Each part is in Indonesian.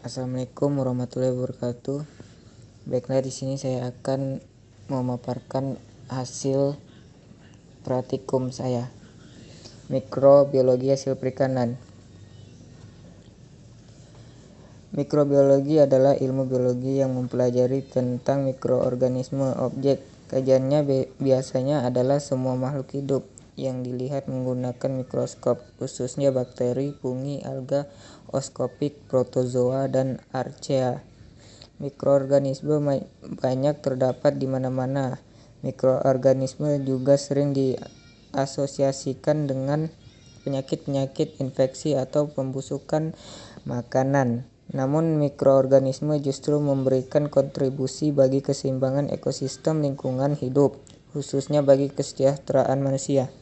Assalamualaikum warahmatullahi wabarakatuh. Baiklah, di sini saya akan memaparkan hasil praktikum saya. Mikrobiologi hasil perikanan. Mikrobiologi adalah ilmu biologi yang mempelajari tentang mikroorganisme objek. Kajiannya biasanya adalah semua makhluk hidup yang dilihat menggunakan mikroskop, khususnya bakteri, fungi, alga, oskopik, protozoa, dan archaea. Mikroorganisme banyak terdapat di mana-mana. Mikroorganisme juga sering diasosiasikan dengan penyakit-penyakit infeksi atau pembusukan makanan. Namun mikroorganisme justru memberikan kontribusi bagi keseimbangan ekosistem lingkungan hidup, khususnya bagi kesejahteraan manusia.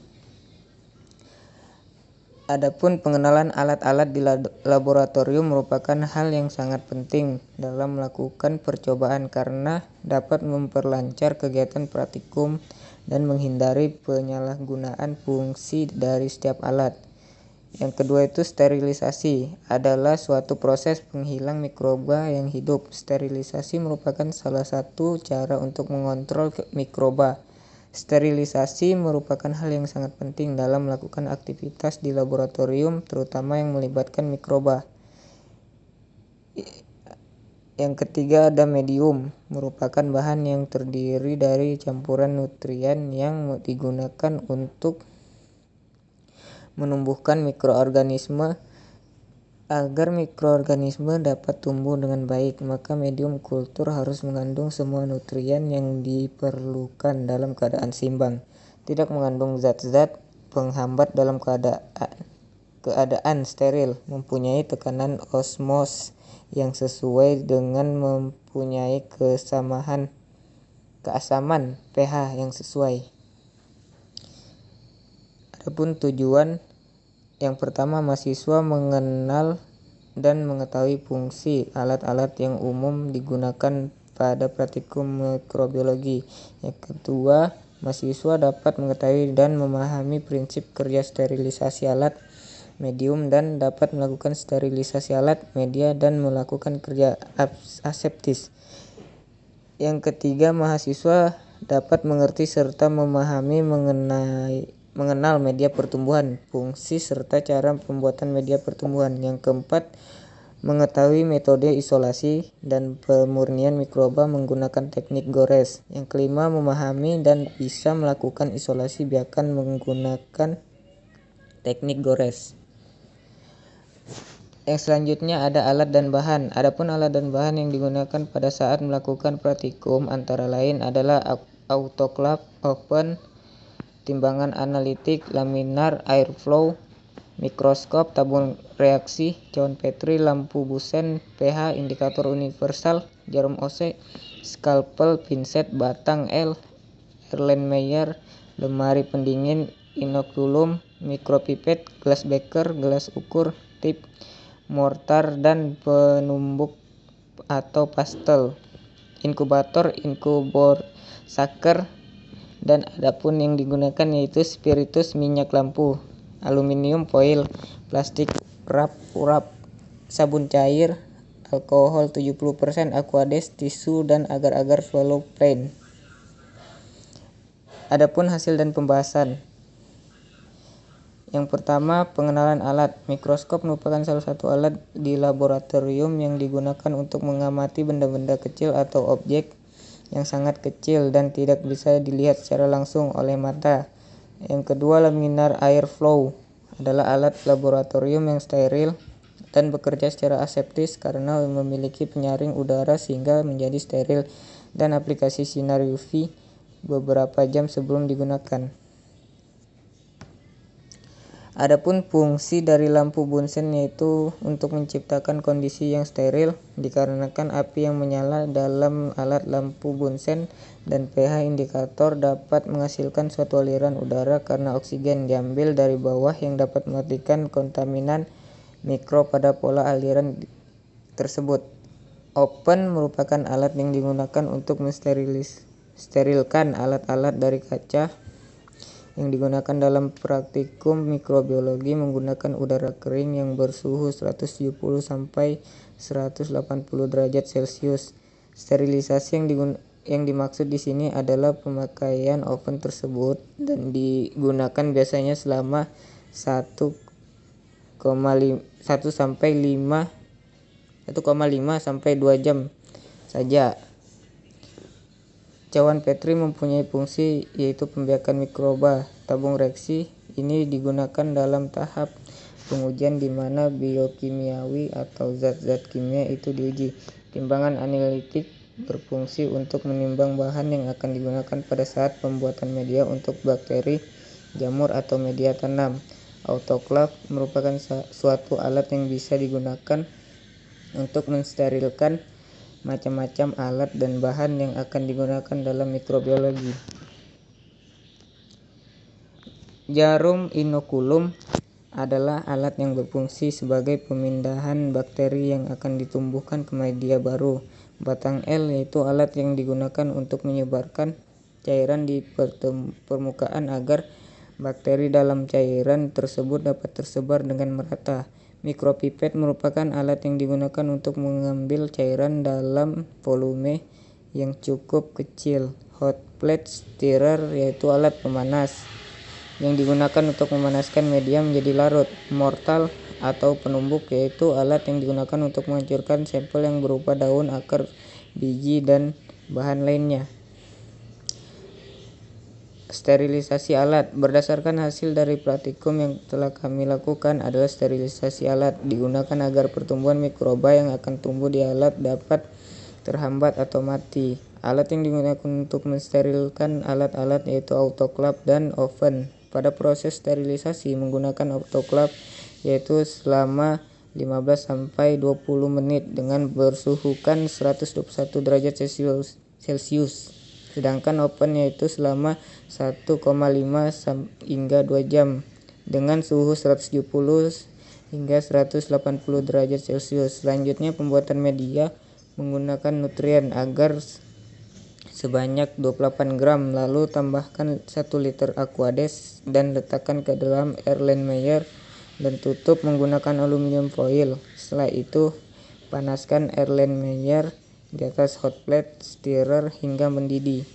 Adapun pengenalan alat-alat di laboratorium merupakan hal yang sangat penting dalam melakukan percobaan karena dapat memperlancar kegiatan praktikum dan menghindari penyalahgunaan fungsi dari setiap alat. Yang kedua itu sterilisasi adalah suatu proses penghilang mikroba yang hidup. Sterilisasi merupakan salah satu cara untuk mengontrol mikroba. Sterilisasi merupakan hal yang sangat penting dalam melakukan aktivitas di laboratorium, terutama yang melibatkan mikroba. Yang ketiga ada medium, merupakan bahan yang terdiri dari campuran nutrien yang digunakan untuk menumbuhkan mikroorganisme. Agar mikroorganisme dapat tumbuh dengan baik, maka medium kultur harus mengandung semua nutrien yang diperlukan dalam keadaan seimbang, tidak mengandung zat-zat penghambat dalam keadaan steril, mempunyai tekanan osmos yang sesuai dengan mempunyai keasaman pH yang sesuai. Adapun tujuan yang pertama, mahasiswa mengenal dan mengetahui fungsi alat-alat yang umum digunakan pada praktikum mikrobiologi. Yang kedua, mahasiswa dapat mengetahui dan memahami prinsip kerja sterilisasi alat medium dan dapat melakukan sterilisasi alat media dan melakukan kerja aseptis. Yang ketiga, mahasiswa dapat mengerti serta memahami mengenal media pertumbuhan, fungsi serta cara pembuatan media pertumbuhan. Yang keempat, mengetahui metode isolasi dan pemurnian mikroba menggunakan teknik gores. Yang kelima, memahami dan bisa melakukan isolasi biakan menggunakan teknik gores. Yang selanjutnya ada alat dan bahan. Adapun alat dan bahan yang digunakan pada saat melakukan praktikum antara lain adalah autoclave, oven, timbangan analitik, laminar airflow, mikroskop, tabung reaksi, cawan Petri, lampu Bunsen, pH, indikator universal, jarum OC, skalpel, pinset, batang L, Erlenmeyer, lemari pendingin, inokulum, mikropipet, gelas beker, gelas ukur, tip, mortar dan penumbuk atau pastel, inkubator, inkubor saker, dan adapun yang digunakan yaitu spiritus, minyak lampu, aluminium foil, plastik urap, sabun cair, alkohol 70%, aquades, tisu, dan agar-agar swallow plain. Adapun hasil dan pembahasan. Yang pertama, pengenalan alat. Mikroskop merupakan salah satu alat di laboratorium yang digunakan untuk mengamati benda-benda kecil atau objek yang sangat kecil dan tidak bisa dilihat secara langsung oleh mata. Yang kedua, laminar airflow adalah alat laboratorium yang steril dan bekerja secara aseptis karena memiliki penyaring udara sehingga menjadi steril dan aplikasi sinar UV beberapa jam sebelum digunakan. Adapun fungsi dari lampu Bunsen yaitu untuk menciptakan kondisi yang steril dikarenakan api yang menyala dalam alat lampu Bunsen dan pH indikator dapat menghasilkan suatu aliran udara karena oksigen diambil dari bawah yang dapat mematikan kontaminan mikro pada pola aliran tersebut. Oven merupakan alat yang digunakan untuk mensterilkan alat-alat dari kaca yang digunakan dalam praktikum mikrobiologi menggunakan udara kering yang bersuhu 170 sampai 180 derajat Celcius. Sterilisasi yang dimaksud di sini adalah pemakaian oven tersebut dan digunakan biasanya selama 1,5 sampai 2 jam saja. Cawan Petri mempunyai fungsi yaitu pembiakan mikroba. Tabung reaksi ini digunakan dalam tahap pengujian di mana biokimiawi atau zat-zat kimia itu diuji. Timbangan analitik berfungsi untuk menimbang bahan yang akan digunakan pada saat pembuatan media untuk bakteri, jamur atau media tanam. Autoklaf merupakan suatu alat yang bisa digunakan untuk mensterilkan macam-macam alat dan bahan yang akan digunakan dalam mikrobiologi. Jarum inokulum adalah alat yang berfungsi sebagai pemindahan bakteri yang akan ditumbuhkan ke media baru. Batang L yaitu alat yang digunakan untuk menyebarkan cairan di permukaan agar bakteri dalam cairan tersebut dapat tersebar dengan merata. Mikropipet merupakan alat yang digunakan untuk mengambil cairan dalam volume yang cukup kecil. Hot plate stirrer yaitu alat pemanas yang digunakan untuk memanaskan media menjadi larut. Mortal atau penumbuk yaitu alat yang digunakan untuk menghancurkan sampel yang berupa daun, akar, biji, dan bahan lainnya. Sterilisasi alat. Berdasarkan hasil dari praktikum yang telah kami lakukan adalah sterilisasi alat digunakan agar pertumbuhan mikroba yang akan tumbuh di alat dapat terhambat atau mati. Alat yang digunakan untuk mensterilkan alat-alat yaitu autoklaf dan oven. Pada proses sterilisasi menggunakan autoklaf yaitu selama 15 sampai 20 menit dengan bersuhukan 121 derajat Celcius. Sedangkan oven yaitu selama 1,5 hingga 2 jam dengan suhu 170 hingga 180 derajat Celcius. Selanjutnya pembuatan media menggunakan nutrien agar sebanyak 28 gram, lalu tambahkan 1 liter Aquades dan letakkan ke dalam Erlenmeyer dan tutup menggunakan aluminium foil. Setelah itu panaskan Erlenmeyer di atas hot plate stirrer hingga mendidih.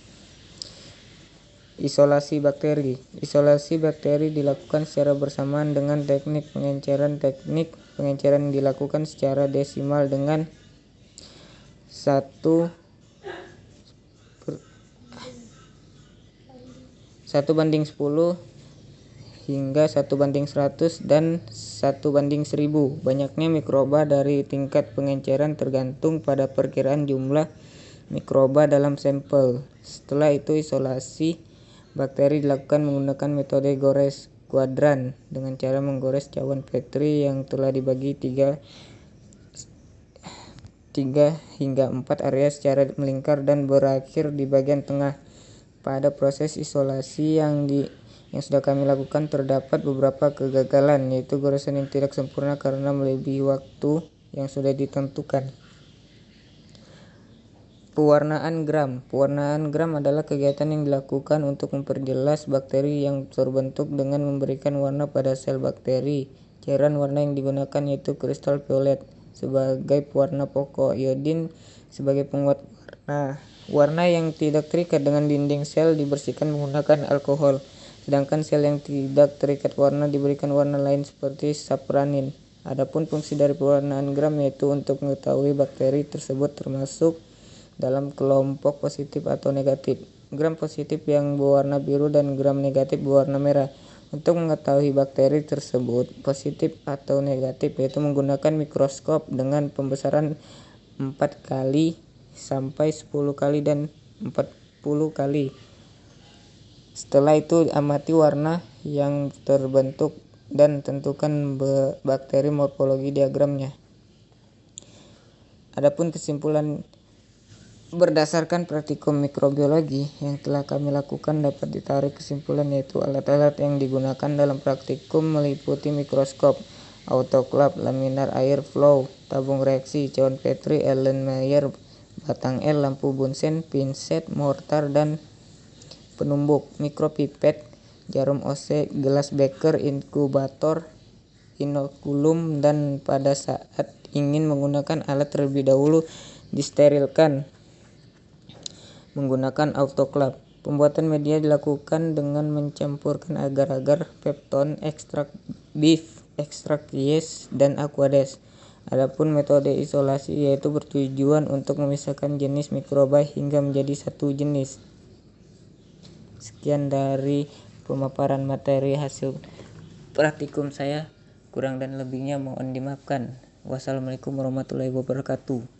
Isolasi bakteri. Isolasi bakteri dilakukan secara bersamaan dengan teknik pengenceran. Teknik pengenceran dilakukan secara desimal dengan 1/10 hingga 1/100 dan 1/1000. Banyaknya mikroba dari tingkat pengenceran tergantung pada perkiraan jumlah mikroba dalam sampel. Setelah itu isolasi bakteri dilakukan menggunakan metode gores kuadran dengan cara menggores cawan Petri yang telah dibagi 3 hingga 4 area secara melingkar dan berakhir di bagian tengah. Pada proses isolasi yang sudah kami lakukan terdapat beberapa kegagalan, yaitu goresan yang tidak sempurna karena melebihi waktu yang sudah ditentukan. Pewarnaan gram. Pewarnaan gram adalah kegiatan yang dilakukan untuk memperjelas bakteri yang terbentuk dengan memberikan warna pada sel bakteri. Cairan warna yang digunakan yaitu kristal violet sebagai pewarna pokok, iodin sebagai penguat warna. Warna yang tidak terikat dengan dinding sel dibersihkan menggunakan alkohol, sedangkan sel yang tidak terikat warna diberikan warna lain seperti sapranin. Adapun fungsi dari pewarnaan gram yaitu untuk mengetahui bakteri tersebut termasuk dalam kelompok positif atau negatif. Gram positif yang berwarna biru dan gram negatif berwarna merah. Untuk mengetahui bakteri tersebut positif atau negatif yaitu menggunakan mikroskop dengan pembesaran 4 kali sampai 10 kali dan 40 kali. Setelah itu amati warna yang terbentuk dan tentukan bakteri morfologi diagramnya. Adapun kesimpulan berdasarkan praktikum mikrobiologi yang telah kami lakukan dapat ditarik kesimpulan yaitu alat-alat yang digunakan dalam praktikum meliputi mikroskop, autoklaf, laminar air flow, tabung reaksi, cawan Petri, Erlenmeyer, batang L, lampu Bunsen, pinset, mortar, dan penumbuk, mikropipet, jarum OC, gelas beker, inkubator, inokulum, dan pada saat ingin menggunakan alat terlebih dahulu disterilkan menggunakan autoclave. Pembuatan media dilakukan dengan mencampurkan agar-agar, pepton, ekstrak beef, ekstrak yeast, dan aqueous. Adapun metode isolasi yaitu bertujuan untuk memisahkan jenis mikroba hingga menjadi satu jenis. Sekian dari pemaparan materi hasil praktikum saya. Kurang dan lebihnya mohon dimaafkan. Wassalamualaikum warahmatullahi wabarakatuh.